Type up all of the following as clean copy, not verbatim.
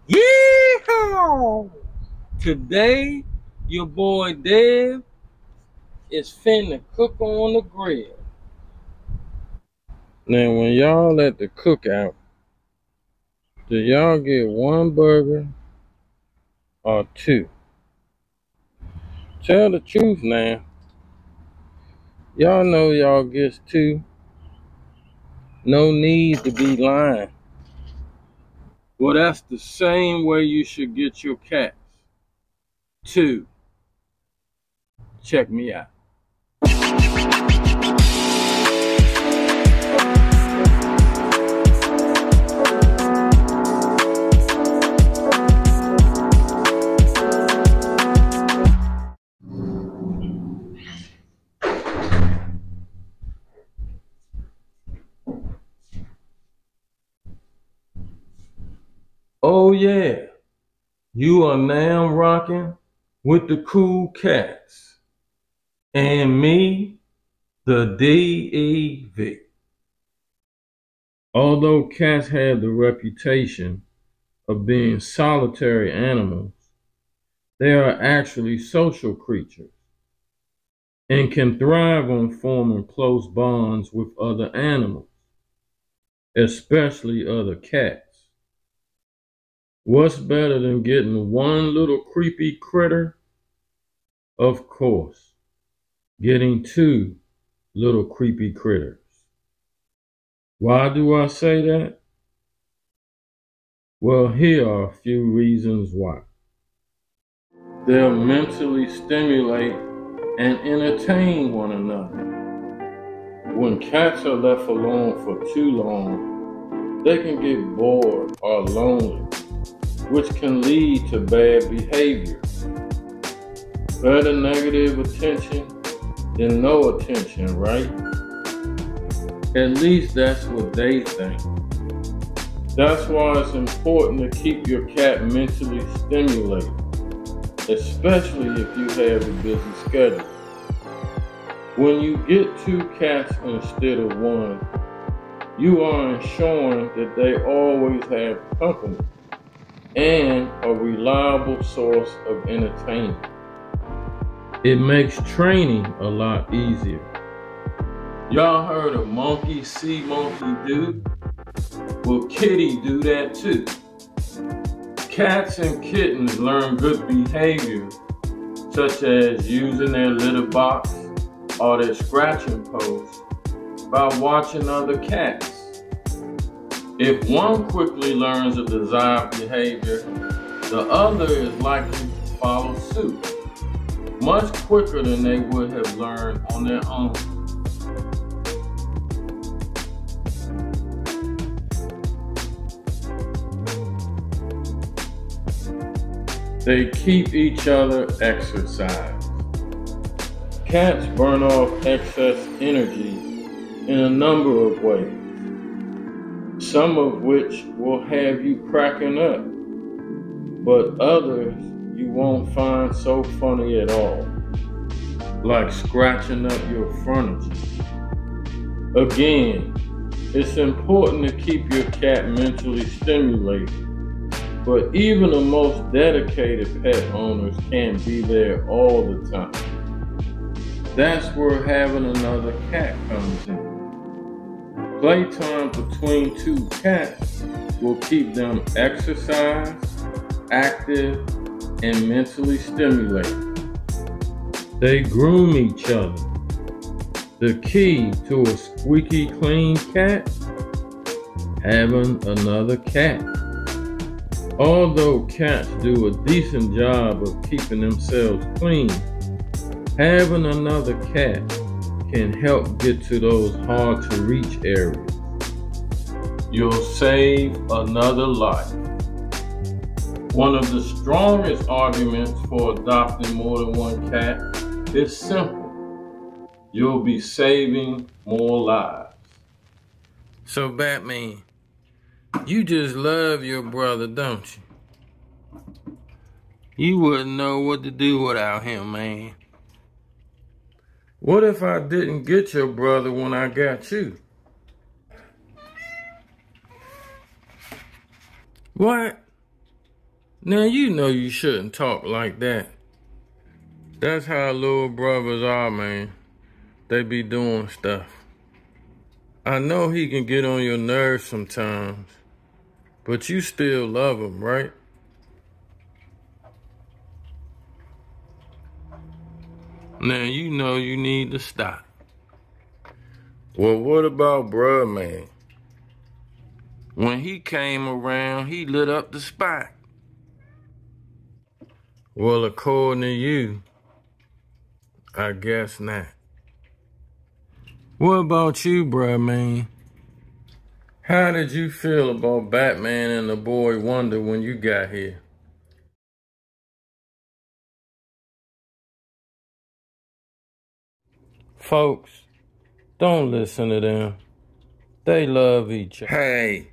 Yeehaw! Today, your boy Dev is finna cook on the grill. Now, when y'all at the cookout, do y'all get one burger or two? Tell the truth now. Y'all know y'all gets two. No need to be lying. Well, that's the same way you should get your cats. Two. Check me out. Oh yeah, you are now rocking with the Cool Cats and me, the D.E.V. Although cats have the reputation of being solitary animals, they are actually social creatures and can thrive on forming close bonds with other animals, especially other cats. What's better than getting one little creepy critter? Of course, getting two little creepy critters. Why do I say that? Well, here are a few reasons why. They'll mentally stimulate and entertain one another. When cats are left alone for too long, they can get bored or lonely, which can lead to bad behavior. Better negative attention than no attention, right? At least that's what they think. That's why it's important to keep your cat mentally stimulated, especially if you have a busy schedule. When you get two cats instead of one, you are ensuring that they always have company and a reliable source of entertainment. It makes training a lot easier. Y'all heard of monkey see, monkey do? Well, kitty do that too. Cats and kittens learn good behavior, such as using their litter box or their scratching post, by watching other cats. If one quickly learns a desired behavior, the other is likely to follow suit, much quicker than they would have learned on their own. They keep each other exercised. Cats burn off excess energy in a number of ways, some of which will have you cracking up, but others you won't find so funny at all, like scratching up your furniture. Again, it's important to keep your cat mentally stimulated, but even the most dedicated pet owners can't be there all the time. That's where having another cat comes in. Playtime between two cats will keep them exercised, active, and mentally stimulated. They groom each other. The key to a squeaky clean cat? Having another cat. Although cats do a decent job of keeping themselves clean, having another cat can help get to those hard to reach areas. You'll save another life. One of the strongest arguments for adopting more than one cat is simple. You'll be saving more lives. So Batman, you just love your brother, don't you? You wouldn't know what to do without him, man. What if I didn't get your brother when I got you? What? Now you know you shouldn't talk like that. That's how little brothers are, man. They be doing stuff. I know he can get on your nerves sometimes, but you still love him, right? Now you know you need to stop. Well, what about bruh, man? When he came around, he lit up the spot. Well, according to you, I guess not. What about you, bruh, man? How did you feel about Batman and the Boy Wonder when you got here? Folks, don't listen to them. They love each other. Hey,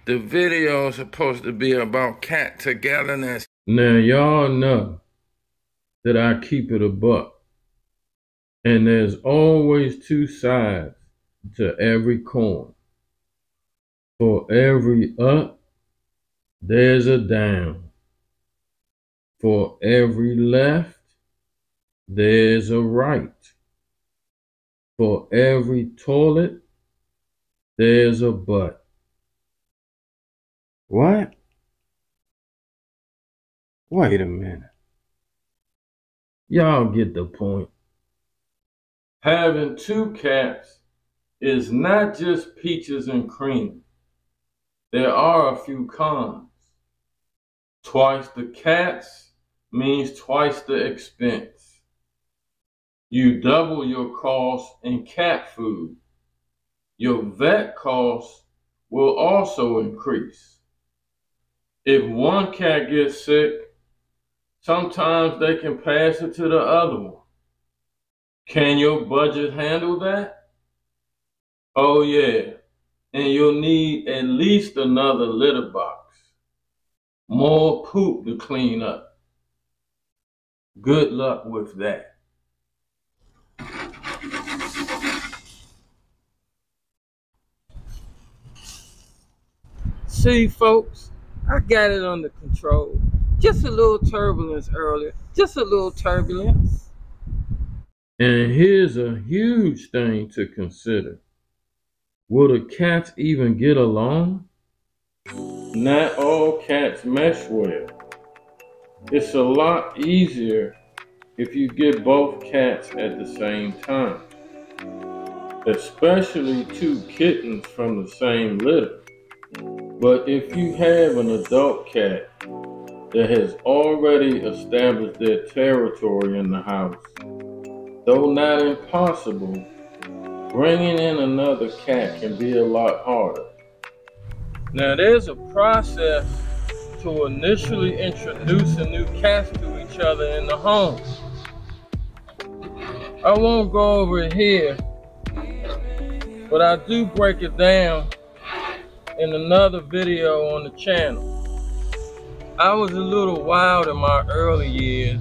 the video is supposed to be about cat togetherness. Now, y'all know that I keep it a buck. And there's always two sides to every coin. For every up, there's a down. For every left, there's a right. For every toilet, there's a butt. What? Wait a minute. Y'all get the point. Having two cats is not just peaches and cream. There are a few cons. Twice the cats means twice the expense. You double your cost in cat food. Your vet costs will also increase. If one cat gets sick, sometimes they can pass it to the other one. Can your budget handle that? Oh yeah, and you'll need at least another litter box. More poop to clean up. Good luck with that. See, folks, I got it under control. Just a little turbulence earlier. Just a little turbulence. And here's a huge thing to consider. Will the cats even get along? Not all cats mesh well. It's a lot easier if you get both cats at the same time. Especially two kittens from the same litter. But if you have an adult cat that has already established their territory in the house, though not impossible, bringing in another cat can be a lot harder. Now, there's a process to initially introducing new cats to each other in the home. I won't go over it here, but I do break it down in another video on the channel. I was a little wild in my early years,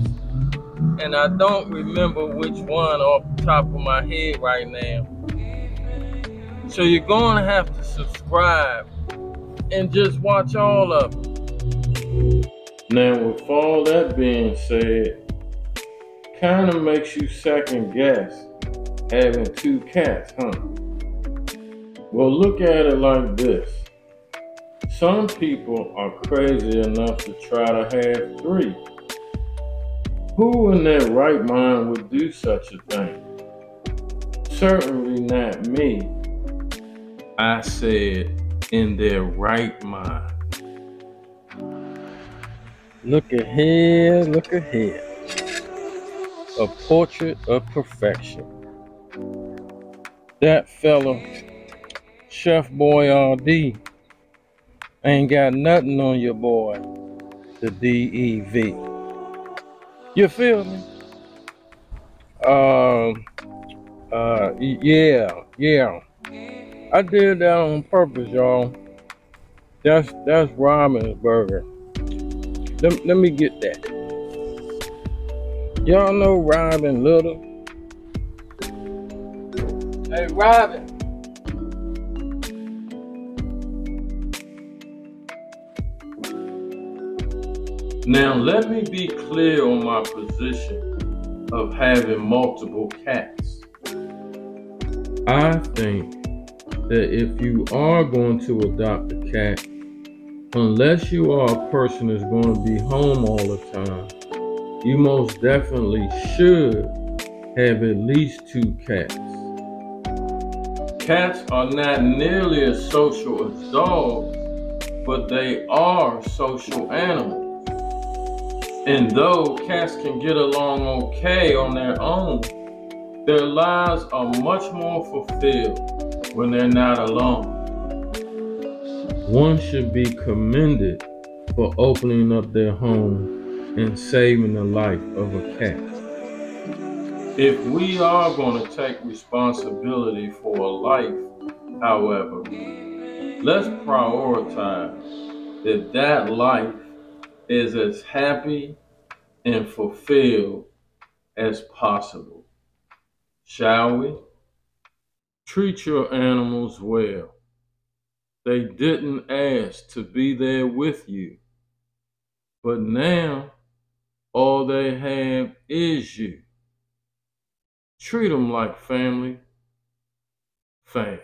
and I don't remember which one off the top of my head right now. So you're going to have to subscribe and just watch all of them. Now, with all that being said, kind of makes you second guess having two cats, huh? Well, look at it like this. Some people are crazy enough to try to have three. Who in their right mind would do such a thing? Certainly not me. I said in their right mind. Look at here, look at here. A portrait of perfection. That fella, Chef Boyardee, ain't got nothing on your boy, the D.E.V. You feel me? Yeah. I did that on purpose, y'all. That's Robin's burger. Let me get that. Y'all know Robin Little? Hey, Robin. Now, let me be clear on my position of having multiple cats. I think that if you are going to adopt a cat, unless you are a person that's going to be home all the time, you most definitely should have at least 2 cats. Cats are not nearly as social as dogs, but they are social animals. And though cats can get along okay on their own, their lives are much more fulfilled when they're not alone. One should be commended for opening up their home and saving the life of a cat. If we are going to take responsibility for a life, however, let's prioritize that that life is as happy and fulfilled as possible. Shall we? Treat your animals well. They didn't ask to be there with you, but now all they have is you. Treat them like family. Fam.